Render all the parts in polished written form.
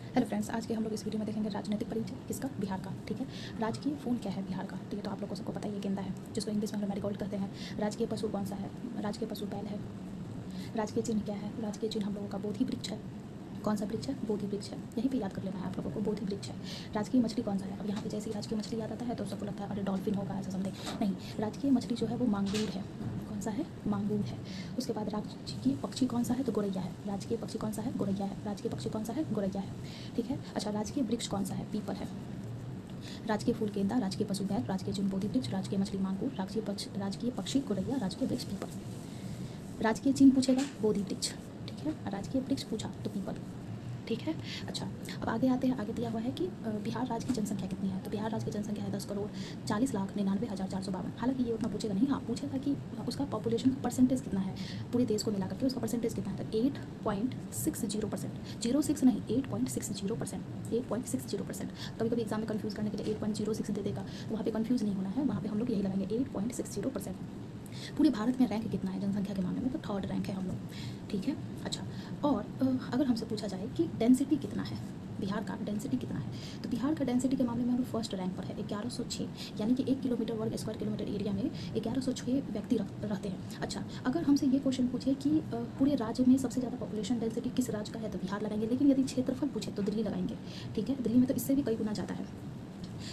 Hello friends, आज के हम लोग इस वीडियो में देखेंगे राजनीतिक परिचय किसका, बिहार का। ठीक है, राजकीय फूल क्या है बिहार का? तो ये तो आप लोगों को सबको पता ही है, गेंदा है, जिसको इंग्लिश में हम मैरीगोल्ड कहते हैं। राजकीय पशु कौन सा है? राजकीय पशु बैल है। राजकीय चिन्ह क्या है? राजकीय चिन्ह हम लोगों का बोधि वृक्ष है। कौन सा वृक्ष है? बोधि वृक्ष है। यहीं पे याद कर लेना है आप लोगों को, बोधि वृक्ष है। राजकीय मछली कौन सा है? अब यहाँ पे जैसे ही राजकीय मछली याद आता है तो सबको लगता है अरे डॉल्फिन होगा, ऐसा समझे नहीं। राजकीय मछली जो है वो मांगूर है। कौन सा है? मांगूर है। उसके बाद राजकीय पक्षी कौन सा है? तो गोरैया है। राजकीय पक्षी कौन सा है? गोरैया है। राजकीय पक्षी कौन सा है? गोरैया है। ठीक है। अच्छा, राजकीय वृक्ष कौन सा है? पीपल है। राजकीय फूल गेंदा, राजकीय पशु बैल, राजकीय चिन्ह बोधि वृक्ष, राजकीय मछली मांगूर, राजकीय पक्षी गोरैया, राजकीय वृक्ष पीपल। राजकीय चिन्ह पूछेगा बोधि वृक्ष, ठीक है। राजकीय वृक्ष पूछा तो पीपल, ठीक है। अच्छा, अब आगे आते हैं। आगे दिया हुआ है कि बिहार राज्य की जनसंख्या कितनी है? तो बिहार राज्य की जनसंख्या है 10,40,99,452। हालांकि ये उतना पूछेगा नहीं, हाँ पूछेगा कि उसका पॉपुलेशन का परसेंटेज कितना है, पूरे देश को मिला करके उसका परसेंटेज कितना है। तो 8.60%, 06 नहीं 8.60%, 8.60%। कभी कभी एग्जाम में कन्फ्यूज़ करने के लिए 8.06 दे देगा, तो वहाँ पे कन्फ्यूज़ नहीं होना है, वहाँ पे हम लोग यही लगाएंगे 8.60%। पूरे भारत में रैंक कितना है जनसंख्या के मामले में? तो थर्ड रैंक है हम लोग, ठीक है। अच्छा, और अगर हमसे पूछा जाए कि डेंसिटी कितना है बिहार का, डेंसिटी कितना है, तो बिहार का डेंसिटी के मामले में हम फर्स्ट रैंक पर है, 1106। यानी कि 1 किलोमीटर वर्ग स्क्वायर किलोमीटर एरिया में 1106 व्यक्ति रहते हैं। अच्छा, अगर हमसे ये क्वेश्चन पूछे कि पूरे राज्य में सबसे ज़्यादा पॉपुलेशन डेंसिटी किस राज्य का है, तो बिहार लगाएंगे। लेकिन यदि क्षेत्रफल पूछे तो दिल्ली लगाएंगे, ठीक है। दिल्ली में तो इससे भी कई गुना ज़्यादा है,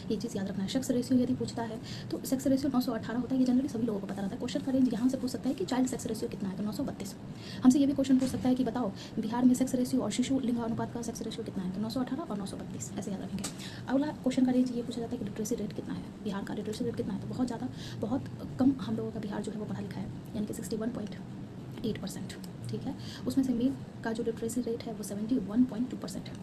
ये चीज़ याद रखना है। सेक्स रेशियो यदि पूछता है तो सेक्स रेशियो 918 होता है, ये जनरली सभी लोगों को पता रहता है। क्वेश्चन का रेंज यहाँ से पूछ सकता है कि चाइल्ड सेक्स रेशियो कितना है, तो 932। हमसे ये भी क्वेश्चन पूछ सकता है कि बताओ बिहार में सेक्स रेशियो और शिशु लिंगानुपात का सेक्स रेशियो कितना है, तो 918 और 932, ऐसे याद रखेंगे। अगला क्वेश्चन का रेंज ये पूछा जाता है कि लिटरेसी रेट कितना है बिहार का, लिटरेसी रेट कितना है, तो बहुत ज़्यादा, बहुत कम हम लोगों का बिहार जो है वो पढ़ा लिखा है, यानी कि 61.8%, ठीक है। उसमें से मेल का जो लिटरेसी रेट है वो 71.2% है।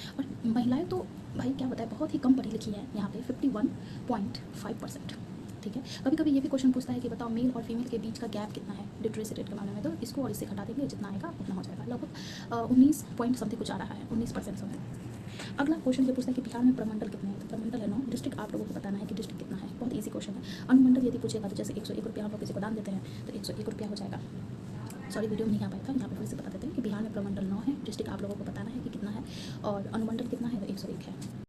और महिलाएं तो भाई क्या बताएं, बहुत ही कम पढ़ी लिखी है यहाँ पे, 51.5%, ठीक है। कभी कभी ये भी क्वेश्चन पूछता है कि बताओ मेल और फीमेल के बीच का गैप कितना है लिटरेसी रेट के मामले में, तो इसको और इससे घटा देंगे, जितना आएगा उतना हो जाएगा। लगभग 19 पॉइंट समथिंग कुछ आ रहा है, 19% समथिंग। अगला क्वेश्चन ये पूछता है कि बिहार में प्रमंडल कितने हैं, तो प्रमंडल है 9। डिस्ट्रिक्ट आप लोगों को बताना है कि डिस्ट्रिक्ट कितना है, बहुत ईजी क्वेश्चन है। अनुमंडल यदि पूछेगा तो जैसे 101 रुपया हम लोग किसी को दान देते हैं तो 101 रुपया हो जाएगा। सॉरी, वीडियो में नहीं आ पाया था, यहाँ पर फिर से बता देते हैं कि बिहार में प्रमंडल 9 है, डिस्ट्रिक्ट आप लोगों को बताना है कि कितना है, और अनुमंडल कितना है, तो 101 है।